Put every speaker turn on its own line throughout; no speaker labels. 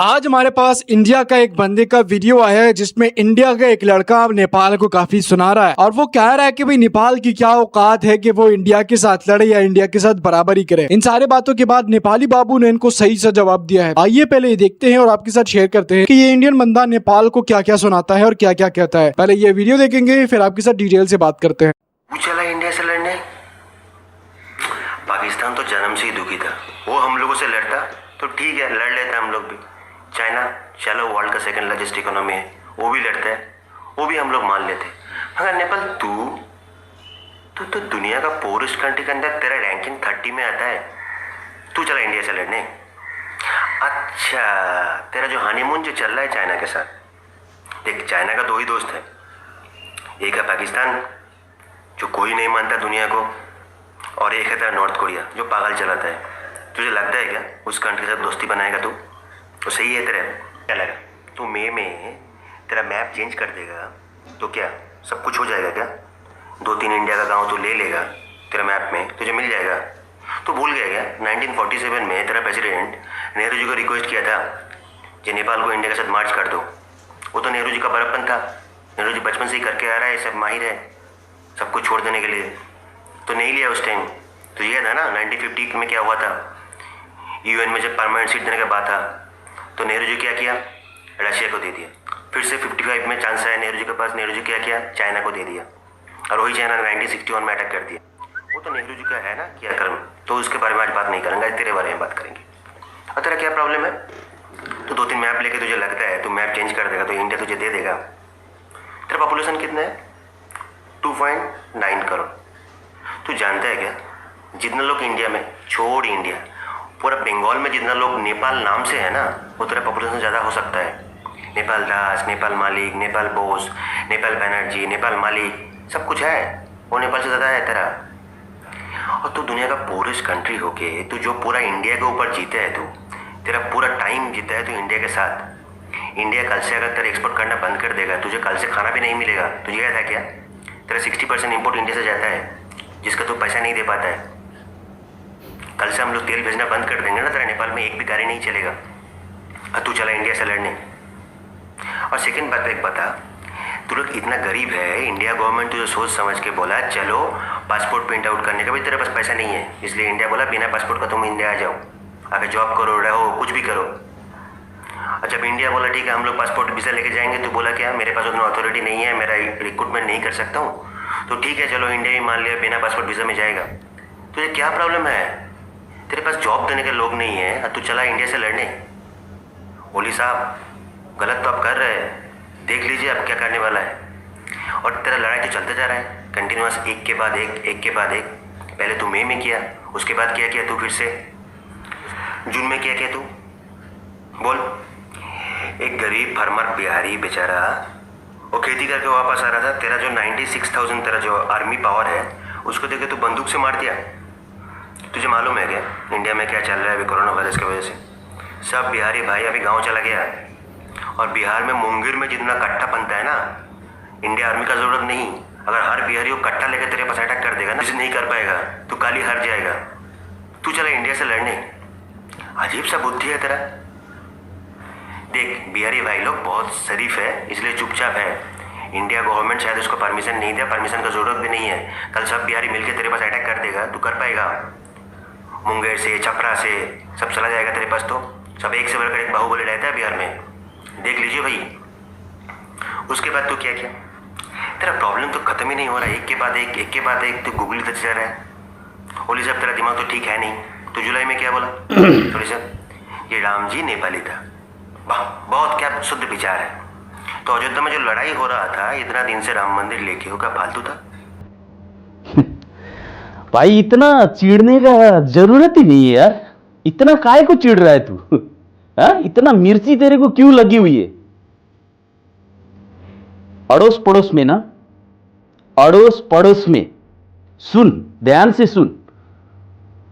आज हमारे पास इंडिया का एक बंदे का वीडियो आया है जिसमें इंडिया का एक लड़का नेपाल को काफी सुना रहा है और वो कह रहा है कि भाई नेपाल की क्या औकात है कि वो इंडिया के साथ लड़े या इंडिया के साथ बराबरी करे। इन सारे बातों के बाद नेपाली बाबू ने इनको सही से जवाब दिया है। आइए पहले ये देखते हैं और आपके साथ शेयर करते हैं कि ये इंडियन बंदा नेपाल को क्या क्या सुनाता है और क्या क्या कहता है। पहले ये वीडियो देखेंगे फिर आपके साथ डिटेल से बात करते हैं।
चला इंडिया से लड़ने। पाकिस्तान तो जन्म से ही दुखी था, वो हम लोगों से लड़ता तो ठीक है, लड़ लेता हम लोग भी। चाइना चलो वर्ल्ड का सेकंड लार्जेस्ट इकोनॉमी है, वो भी लड़ता है, वो भी हम लोग मान लेते। मगर नेपाल तू तो दुनिया का पोरेस्ट कंट्री के अंदर तेरा रैंकिंग 30 में आता है, तू चला इंडिया से लड़ने। अच्छा, तेरा जो हनीमून जो चल रहा है चाइना के साथ, देख चाइना का दो ही दोस्त है, एक है पाकिस्तान जो कोई नहीं मानता दुनिया को, और एक है तेरा नॉर्थ कोरिया जो पागल चलाता है। तुझे लगता है क्या उस कंट्री के साथ दोस्ती बनाएगा तू? तो सही है तेरा, क्या लगा तू मई में तेरा मैप चेंज कर देगा तो क्या सब कुछ हो जाएगा क्या? 2-3 इंडिया का गांव तो ले लेगा तेरा मैप में, तुझे मिल जाएगा। तो भूल गया क्या 1947 में तेरा प्रेसिडेंट नेहरू जी को रिक्वेस्ट किया था कि नेपाल को इंडिया के साथ मार्च कर दो। वो तो नेहरू जी का बड़प्पन था, नेहरू जी बचपन से ही करके आ रहा है, सब माहिर है सबको छोड़ देने के लिए, तो नहीं लिया उस टाइम। तो ये था ना 1950 में क्या हुआ था, यूएन में जब परमानेंट सीट देने का बात था तो नेहरू जी क्या किया, रशिया को दे दिया। फिर से 55 में चांस आया नेहरू जी के पास, नेहरू जी क्या किया, चाइना को दे दिया, और वही चाइना ने 1961 में अटैक कर दिया। वो तो नेहरू जी का है ना क्या कर्म, तो उसके बारे में आज बात नहीं करेंगे, आज तेरे बारे में बात करेंगे। और तेरा क्या प्रॉब्लम है? तो 2-3 मैप लेके तुझे लगता है तू मैप चेंज कर देगा तो इंडिया तुझे दे देगा। तेरा पॉपुलेशन कितना है? 2.9 करोड़। तू जानता है क्या जितने लोग इंडिया में, छोड़ इंडिया, पूरा बंगाल में जितना लोग नेपाल नाम से है ना, वो तेरा पॉपुलेशन ज़्यादा हो सकता है। नेपाल दास, नेपाल मालिक, नेपाल बोस, नेपाल बैनर्जी, नेपाल मालिक, सब कुछ है, वो नेपाल से ज़्यादा है तेरा। और तू दुनिया का पोरेस्ट कंट्री होके तू जो पूरा इंडिया के ऊपर जीता है, तू तेरा पूरा टाइम जीता है तू इंडिया के साथ। इंडिया कल से अगर तेरा एक्सपोर्ट करना बंद कर देगा, तुझे कल से खाना भी नहीं मिलेगा। तुझे याद है क्या तेरा 60% इम्पोर्ट इंडिया से जाता है जिसका तू पैसा नहीं दे पाता है। कल से हम लोग तेल भेजना बंद कर देंगे ना, तेरा नेपाल में एक भी गाड़ी नहीं चलेगा, और तू चला इंडिया से लड़ने। और सेकंड बात एक बता, तू लोग इतना गरीब है, इंडिया गवर्नमेंट तुझे सोच समझ के बोला चलो पासपोर्ट प्रिंट आउट करने का भी तेरे पास पैसा नहीं है, इसलिए इंडिया बोला बिना पासपोर्ट का तुम इंडिया आ जाओ, आगे जॉब करो, रहो, कुछ भी करो। और जब इंडिया बोला ठीक है हम लोग पासपोर्ट वीज़ा लेके जाएंगे, तो बोला क्या मेरे पास उतना अथॉरिटी नहीं है, मेरा रिक्रूटमेंट नहीं कर सकता हूँ, तो ठीक है चलो इंडिया ही मान लिया, बिना पासपोर्ट वीज़ा में जाएगा। तुझे क्या प्रॉब्लम है? तेरे पास जॉब देने के लोग नहीं है और तू चला इंडिया से लड़ने। ओली साहब गलत तो आप कर रहे हैं, देख लीजिए अब क्या करने वाला है। और तेरा लड़ाई तो चलता जा रहा है कंटिन्यूस, एक के बाद एक। पहले तू मई में किया, उसके बाद क्या किया तू, फिर से जून में क्या किया तू, बोल। एक गरीब फार्मर बिहारी बेचारा वो खेती करके वापस आ रहा था, तेरा जो 96,000 तेरा जो आर्मी पावर है उसको देखे तू बंदूक से मार दिया। तुझे मालूम है क्या इंडिया में क्या चल रहा है अभी कोरोना वायरस की वजह से? सब बिहारी भाई अभी गांव चला गया है, और बिहार में मुंगेर में जितना कट्टा बनता है ना, इंडिया आर्मी का जरूरत नहीं। अगर हर बिहारी वो कट्टा लेकर तेरे पास अटैक कर देगा ना, तुझे नहीं कर पाएगा, तू काली हार जाएगा। तू चला इंडिया से लड़ने, अजीब सा बुद्धि है तेरा। देख बिहारी भाई लोग बहुत शरीफ है इसलिए चुपचाप है, इंडिया गवर्नमेंट शायद उसको परमिशन नहीं दिया, परमिशन का जरूरत भी नहीं है। कल सब बिहारी मिलकर तेरे पास अटैक कर देगा, तू कर पाएगा? मुंगेर से, छपरा से सब चला जाएगा तेरे पास, तो सब एक से बढ़कर एक बाहुबली रहता है बिहार में, देख लीजिए भाई। उसके बाद तू क्या किया? तेरा प्रॉब्लम तो खत्म ही नहीं हो रहा, एक के बाद एक तू गूगली तक जा रहा है। ओली साहब तेरा दिमाग तो ठीक है नहीं, तो जुलाई में क्या बोला थोड़ी साहब, ये राम जी नेपाली था, वाह बहुत क्या शुद्ध विचार है। तो अयोध्या में जो लड़ाई हो रहा था इतना दिन से, राम मंदिर लेके हो क्या फालतू था?
भाई इतना चिढ़ने का जरूरत ही नहीं है यार, इतना काहे को चिढ़ रहा है तू? हाँ, इतना मिर्ची तेरे को क्यों लगी हुई है? अड़ोस पड़ोस में ना, अड़ोस पड़ोस में सुन, ध्यान से सुन,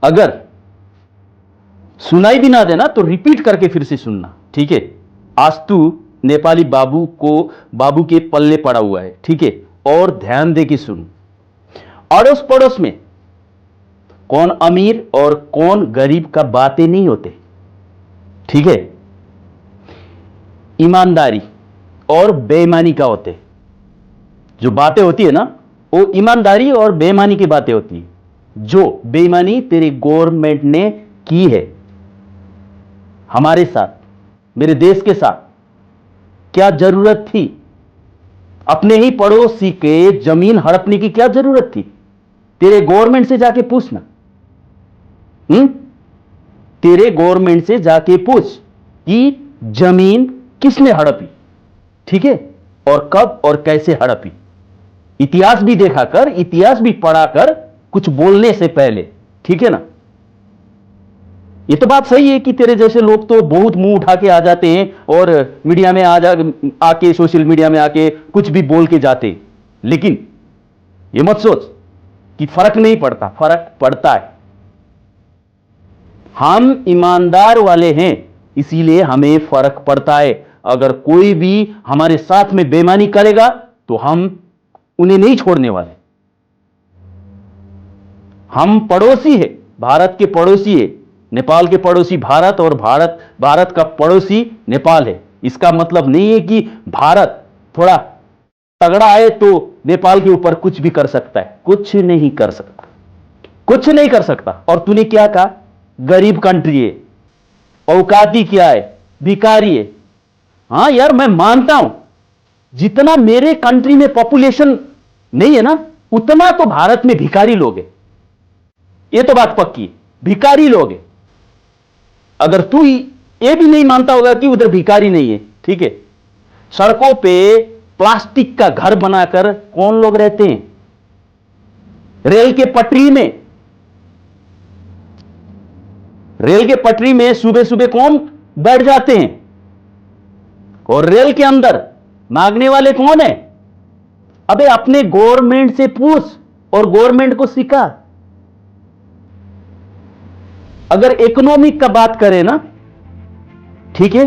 अगर सुनाई भी ना देना तो रिपीट करके फिर से सुनना, ठीक है? आज तू नेपाली बाबू के पल्ले पड़ा हुआ है, ठीक है? और ध्यान दे के सुन। अड़ोस पड़ोस में कौन अमीर और कौन गरीब का बातें नहीं होते, ठीक है? ईमानदारी और बेईमानी का होते हैं। जो बातें होती है ना, वो ईमानदारी और बेईमानी की बातें होती है। जो बेईमानी तेरी गवर्नमेंट ने की है हमारे साथ, मेरे देश के साथ, क्या जरूरत थी? अपने ही पड़ोसी के जमीन हड़पने की क्या जरूरत थी? तेरे गवर्नमेंट से जाके पूछना। तेरे गवर्नमेंट से जाके पूछ कि जमीन किसने हड़पी, ठीक है, और कब और कैसे हड़पी। इतिहास भी देखा कर, इतिहास भी पढ़ा कर कुछ बोलने से पहले, ठीक है ना। ये तो बात सही है कि तेरे जैसे लोग तो बहुत मुंह उठा के आ जाते हैं और मीडिया में आके सोशल मीडिया में आके कुछ भी बोल के जाते हैं। लेकिन ये मत सोच कि फर्क नहीं पड़ता, फर्क पड़ता है। हम ईमानदार वाले हैं, इसीलिए हमें फर्क पड़ता है। अगर कोई भी हमारे साथ में बेईमानी करेगा तो हम उन्हें नहीं छोड़ने वाले। हम पड़ोसी है, भारत के पड़ोसी है, नेपाल के पड़ोसी भारत और भारत का पड़ोसी नेपाल है। इसका मतलब नहीं है कि भारत थोड़ा तगड़ा है तो नेपाल के ऊपर कुछ भी कर सकता है। कुछ नहीं कर सकता, कुछ नहीं कर सकता। और तूने क्या कहा? गरीब कंट्री है, औकाती क्या है, भिखारी है। हां यार, मैं मानता हूं जितना मेरे कंट्री में पॉपुलेशन नहीं है ना, उतना तो भारत में भिखारी लोग हैं। ये तो बात पक्की है, भिखारी लोग हैं। अगर तू ये भी नहीं मानता होगा कि उधर भिखारी नहीं है, ठीक है। सड़कों पे प्लास्टिक का घर बनाकर कौन लोग रहते हैं? रेल के पटरी में, रेल के पटरी में सुबह सुबह कौन बैठ जाते हैं? और रेल के अंदर मांगने वाले कौन है? अबे अपने गवर्नमेंट से पूछ और गवर्नमेंट को सिखा। अगर इकोनॉमिक का बात करें ना, ठीक है,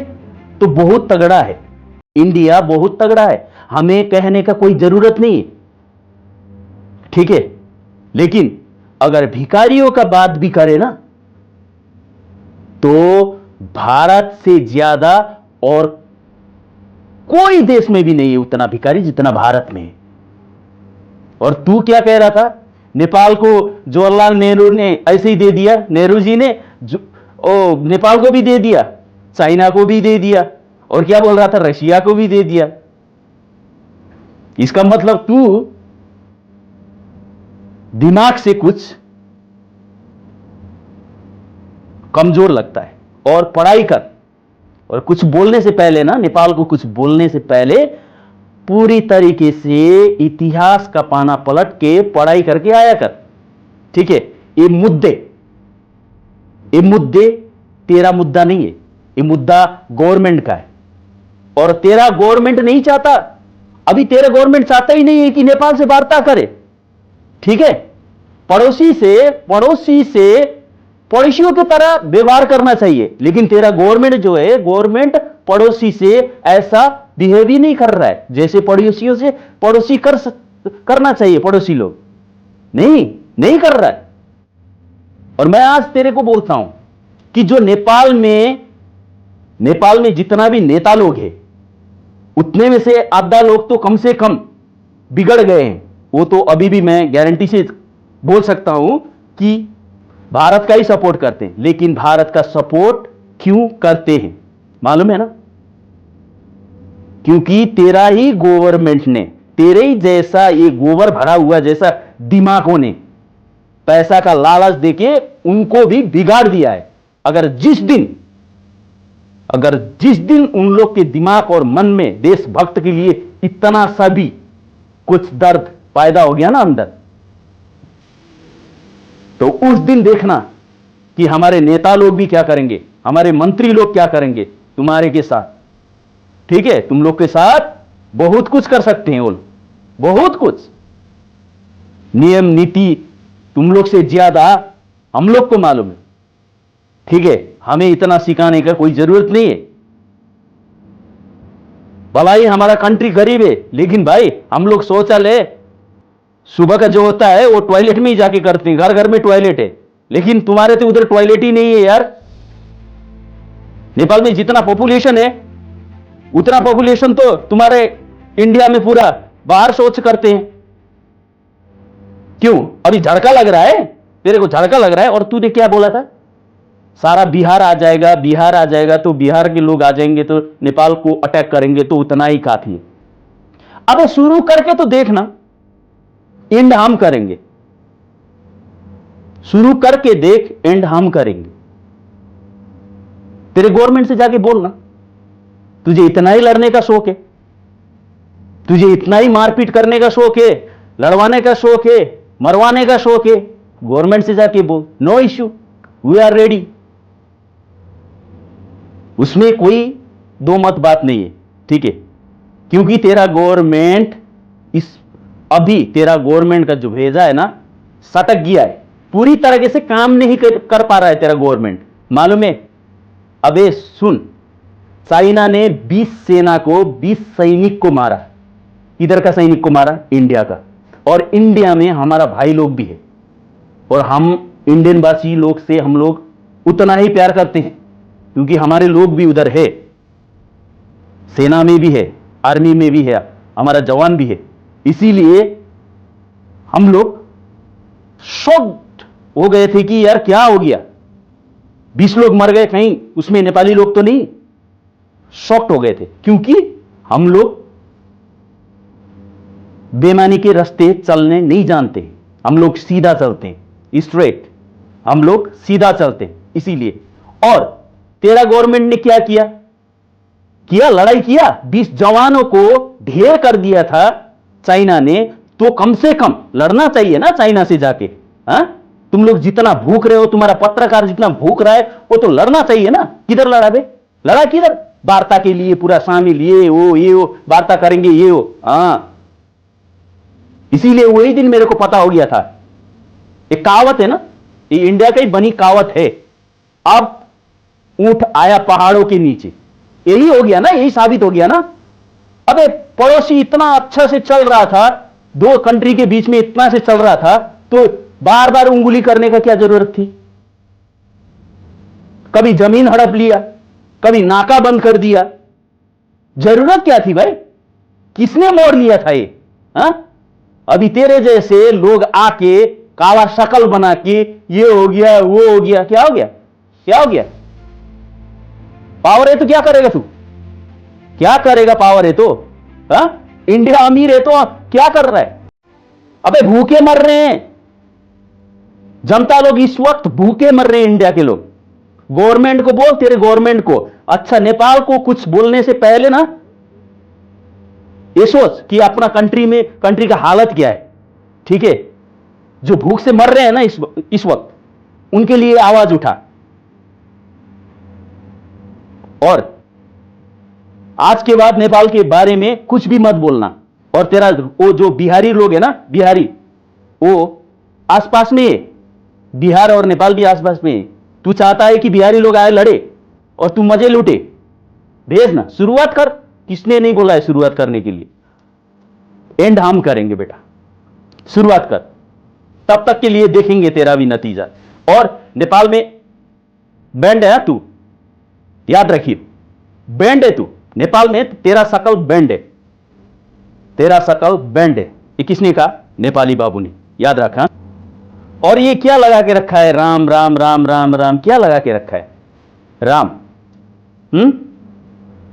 तो बहुत तगड़ा है इंडिया, बहुत तगड़ा है। हमें कहने का कोई जरूरत नहीं है, ठीक है। लेकिन अगर भिखारियों का बात भी करें ना, तो भारत से ज्यादा और कोई देश में भी नहीं है उतना भिखारी जितना भारत में है। और तू क्या कह रहा था? नेपाल को जवाहरलाल नेहरू ने ऐसे ही दे दिया, नेहरू जी ने नेपाल को भी दे दिया, चाइना को भी दे दिया, और क्या बोल रहा था? रशिया को भी दे दिया। इसका मतलब तू दिमाग से कुछ कमजोर लगता है। और पढ़ाई कर, और कुछ बोलने से पहले ना, नेपाल को कुछ बोलने से पहले पूरी तरीके से इतिहास का पाना पलट के पढ़ाई करके आया कर, ठीक है। ये मुद्दे तेरा मुद्दा नहीं है, ये मुद्दा गवर्नमेंट का है। और तेरा गवर्नमेंट नहीं चाहता, अभी तेरा गवर्नमेंट चाहता ही नहीं है कि नेपाल से वार्ता करे, ठीक है। पड़ोसियों की तरह व्यवहार करना चाहिए। लेकिन तेरा गवर्नमेंट जो है, गवर्नमेंट पड़ोसी से ऐसा बिहेव ही नहीं कर रहा है जैसे पड़ोसियों से पड़ोसी करना चाहिए। पड़ोसी लोग नहीं कर रहा है। और मैं आज तेरे को बोलता हूं कि जो नेपाल में जितना भी नेता लोग हैं, उतने में से आधा लोग तो कम से कम बिगड़ गए हैं। वो तो अभी भी मैं गारंटी से बोल सकता हूं कि भारत का ही सपोर्ट करते हैं। लेकिन भारत का सपोर्ट क्यों करते हैं मालूम है ना? क्योंकि तेरा ही गवर्नमेंट ने, तेरे ही जैसा ये गोबर भरा हुआ जैसा दिमागों ने पैसा का लालच देके उनको भी बिगाड़ दिया है। अगर जिस दिन उन लोग के दिमाग और मन में देशभक्त के लिए इतना सा भी कुछ दर्द पैदा हो गया ना अंदर, तो उस दिन देखना कि हमारे नेता लोग भी क्या करेंगे, हमारे मंत्री लोग क्या करेंगे तुम्हारे के साथ, ठीक है। तुम लोग के साथ बहुत कुछ कर सकते हैं वो लोग, बहुत कुछ। नियम नीति तुम लोग से ज्यादा हम लोग को मालूम है, ठीक है। हमें इतना सिखाने का कोई जरूरत नहीं है। भला ही हमारा कंट्री गरीब है, लेकिन भाई हम लोग शौचालय सुबह का जो होता है वो टॉयलेट में ही जाके करते हैं। घर घर में टॉयलेट है, लेकिन तुम्हारे तो उधर टॉयलेट ही नहीं है यार। नेपाल में जितना पॉपुलेशन है उतना पॉपुलेशन तो तुम्हारे इंडिया में पूरा बाहर शौच करते हैं। क्यों? अभी झड़का लग रहा है, तेरे को झड़का लग रहा है। और तूने क्या बोला था? सारा बिहार आ जाएगा, बिहार आ जाएगा तो बिहार के लोग आ जाएंगे तो नेपाल को अटैक करेंगे तो उतना ही काफी है। अबे शुरू करके तो देखना, एंड हम करेंगे। शुरू करके देख, एंड हम करेंगे। तेरे गवर्नमेंट से जाके बोलना, तुझे इतना ही लड़ने का शौक है, तुझे इतना ही मारपीट करने का शौक है, लड़वाने का शौक है, मरवाने का शौक है, गवर्नमेंट से जाके बोल, no issue, we are ready. उसमें कोई दो मत बात नहीं है, ठीक है? क्योंकि तेरा गवर्नमेंट अभी तेरा गवर्नमेंट का जो भेजा है ना, सटक गया है, पूरी तरीके से काम नहीं कर पा रहा है तेरा गवर्नमेंट, मालूम है? अबे सुन, चाइना ने 20 सेना को, 20 सैनिक को मारा। किधर का सैनिक को मारा? इंडिया का। और इंडिया में हमारा भाई लोग भी है, और हम इंडियन वासी लोग से हम लोग उतना ही प्यार करते हैं, क्योंकि हमारे लोग भी उधर है, सेना में भी है, आर्मी में भी है, हमारा जवान भी है। इसीलिए हम लोग शॉक्ड हो गए थे कि यार क्या हो गया, 20 लोग मर गए, कहीं उसमें नेपाली लोग तो नहीं? शॉक्ड हो गए थे, क्योंकि हम लोग बेईमानी के रास्ते चलने नहीं जानते, हम लोग सीधा चलते हैं, स्ट्रेट, हम लोग सीधा चलते हैं। इसीलिए और तेरा गवर्नमेंट ने क्या किया? लड़ाई किया, 20 जवानों को ढेर कर दिया था चाइना ने। तो कम से कम लड़ना चाहिए ना चाइना से जाके। हाँ, तुम लोग जितना भूख रहे हो, तुम्हारा पत्रकार जितना भूख रहा है, वो तो लड़ना चाहिए ना। किधर लड़ा बे? लड़ा किधर? वार्ता के लिए पूरा शामिल, ये वो वार्ता करेंगे, ये वो। हाँ, इसीलिए वही दिन मेरे को पता हो गया था। एक कहावत है ना, ये इंडिया का ही बनी कहावत है, अब ऊंट आया पहाड़ों के नीचे। यही हो गया ना, यही साबित हो गया ना। अबे पड़ोसी इतना अच्छा से चल रहा था, दो कंट्री के बीच में इतना से चल रहा था, तो बार बार उंगली करने का क्या जरूरत थी? कभी जमीन हड़प लिया, कभी नाका बंद कर दिया, जरूरत क्या थी भाई? किसने मोड़ लिया था ये? हाँ, अभी तेरे जैसे लोग आके काला शकल बना के ये हो गया, वो हो गया। क्या हो गया? क्या हो गया? पावर है तो क्या करेगा तू? क्या करेगा? पावर है तो? हाँ, इंडिया अमीर है तो क्या कर रहा है? अबे भूखे मर रहे हैं जनता लोग, इस वक्त भूखे मर रहे हैं इंडिया के लोग। गवर्नमेंट को बोल, तेरे गवर्नमेंट को, अच्छा नेपाल को कुछ बोलने से पहले ना ये सोच कि अपना कंट्री का हालत क्या है, ठीक है? जो भूख से मर रहे हैं ना इस वक्त, उनके लिए आवाज उठा। और आज के बाद नेपाल के बारे में कुछ भी मत बोलना। और तेरा वो जो बिहारी लोग है ना, बिहारी, वो आसपास में है, बिहार और नेपाल भी आसपास में है। तू चाहता है कि बिहारी लोग आए लड़े और तू मजे लूटे? भेजना, शुरुआत कर। किसने नहीं बोला है शुरुआत करने के लिए? एंड हम करेंगे बेटा, शुरुआत कर। तब तक के लिए देखेंगे तेरा भी नतीजा। और नेपाल में बैंड है तू, याद रखिए, बैंड है तू नेपाल में, तेरा शकल बैंड है, तेरा शकल बैंड है। ये किसने कहा? नेपाली बाबू ने, याद रखा। और ये क्या लगा के रखा है? राम राम राम राम राम, क्या लगा के रखा है? राम।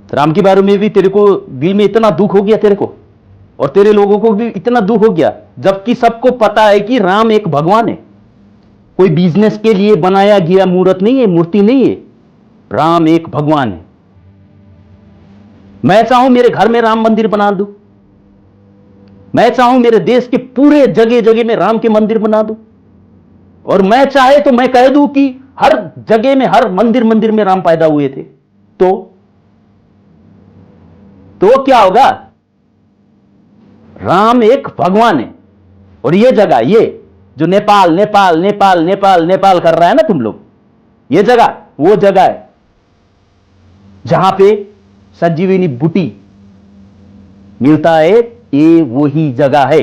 राम के बारे में भी तेरे को दिल में इतना दुख हो गया, तेरे को और तेरे लोगों को भी इतना दुख हो गया, जबकि सबको पता है कि राम एक भगवान है, कोई बिजनेस के लिए बनाया गया मूर्त नहीं है, मूर्ति नहीं है। राम एक भगवान है। मैं चाहूं मेरे घर में राम मंदिर बना दूं, मैं चाहूं मेरे देश के पूरे जगह जगह में राम के मंदिर बना दूं, और मैं चाहे तो मैं कह दूं कि हर जगह में, हर मंदिर में राम पैदा हुए थे, तो क्या होगा? राम एक भगवान है। और ये जगह, ये जो नेपाल नेपाल नेपाल नेपाल नेपाल कर रहा है ना तुम लोग, ये जगह वो जगह है जहां पे संजीवनी बूटी मिलता है, ये वही जगह है।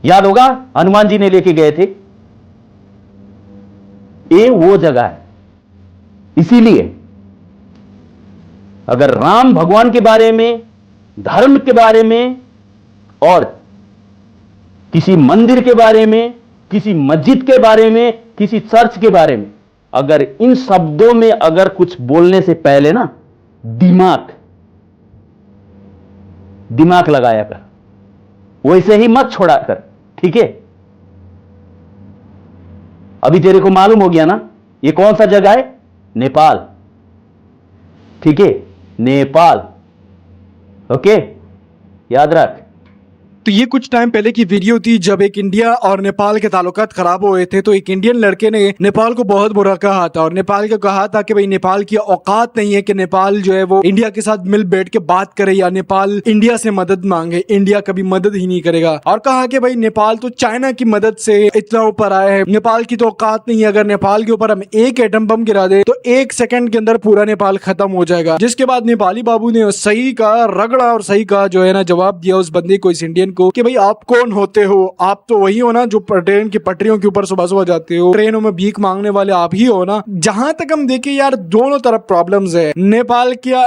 याद होगा, हनुमान जी ने लेके गए थे, ये वो जगह है। इसीलिए अगर राम भगवान के बारे में, धर्म के बारे में और किसी मंदिर के बारे में, किसी मस्जिद के बारे में, किसी चर्च के बारे में, अगर इन शब्दों में अगर कुछ बोलने से पहले ना दिमाग लगाया कर, वैसे ही मत छोड़ा कर, ठीक है। अभी तेरे को मालूम हो गया ना ये कौन सा जगह है? नेपाल, ठीक है, नेपाल, ओके, याद रख।
तो ये कुछ टाइम पहले की वीडियो थी जब एक इंडिया और नेपाल के ताल्लुकात खराब हुए थे, तो एक इंडियन लड़के ने नेपाल को बहुत बुरा कहा था और नेपाल को कहा था कि भाई नेपाल की औकात नहीं है कि नेपाल जो है वो इंडिया के साथ मिल बैठ के बात करे या नेपाल इंडिया से मदद मांगे, इंडिया कभी मदद ही नहीं करेगा। और कहा कि भाई नेपाल तो चाइना की मदद से इतना ऊपर आया है, नेपाल की तो औकात नहीं है, अगर नेपाल के ऊपर हम एक एटम बम गिरा दे तो 1 सेकंड के अंदर पूरा नेपाल खत्म हो जाएगा। जिसके बाद नेपाली बाबू ने सही का रगड़ा और सही का जो है ना जवाब दिया उस बंदे को, इस इंडियन को, कि भाई आप कौन होते हो? आप तो वही हो ना जो ट्रेन की पटरियों के ऊपर सुबह सुबह जाते हो, ट्रेनों में भीख मांगने वाले आप ही हो ना। जहां तक हम देखें यार दोनों तरफ प्रॉब्लम्स है। नेपाल क्या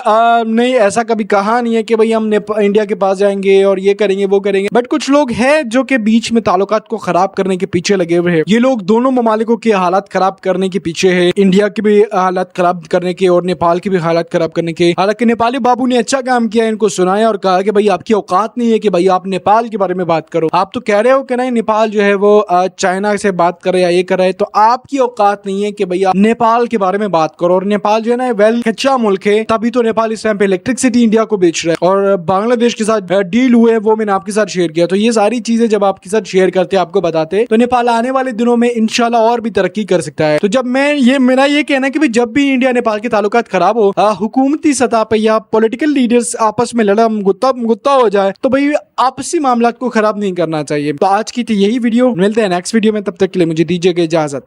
नहीं ऐसा कभी कहा नहीं है कि भाई हम इंडिया के पास जाएंगे और ये करेंगे वो करेंगे, बट कुछ लोग हैं जो कि बीच में ताल्लुकात को खराब करने के पीछे लगे हुए हैं। ये लोग दोनों ममालिकों के हालात खराब करने के पीछे है, इंडिया के भी हालात खराब करने के और नेपाल के भी हालात खराब करने के। हालांकि नेपाली बाबू ने अच्छा काम किया, इनको सुनाया और कहा कि भाई आपकी औकात नहीं है कि भाई आप नेपाल के बारे में बात करो। आप तो कह रहे हो कि नहीं नेपाल जो है वो चाइना से बात करे या ये करे, तो आपकी औकात नहीं है कि भैया नेपाल के बारे में बात करो। और नेपाल जो है ना वेल कच्चा मुल्क है, तभी तो नेपाल इस टाइम पे इलेक्ट्रिसिटी इंडिया को बेच रहा है और बांग्लादेश के साथ डील हुए वो मैंने आपके साथ शेयर किया। तो ये सारी चीजें जब आपके साथ शेयर करते आपको बताते तो नेपाल आने वाले दिनों में इंशाल्लाह और भी तरक्की कर सकता है। तो जब मेरा ये कहना है कि जब भी इंडिया नेपाल के ताल्लुकात खराब हो, हुकूमती सतह पे या पॉलिटिकल लीडर्स आपस में लड़ा गुत्ता हो जाए, तो भाई आपसी मामला को खराब नहीं करना चाहिए। तो आज की थी यही वीडियो, मिलते हैं नेक्स्ट वीडियो में, तब तक के लिए मुझे दीजिएगा इजाजत।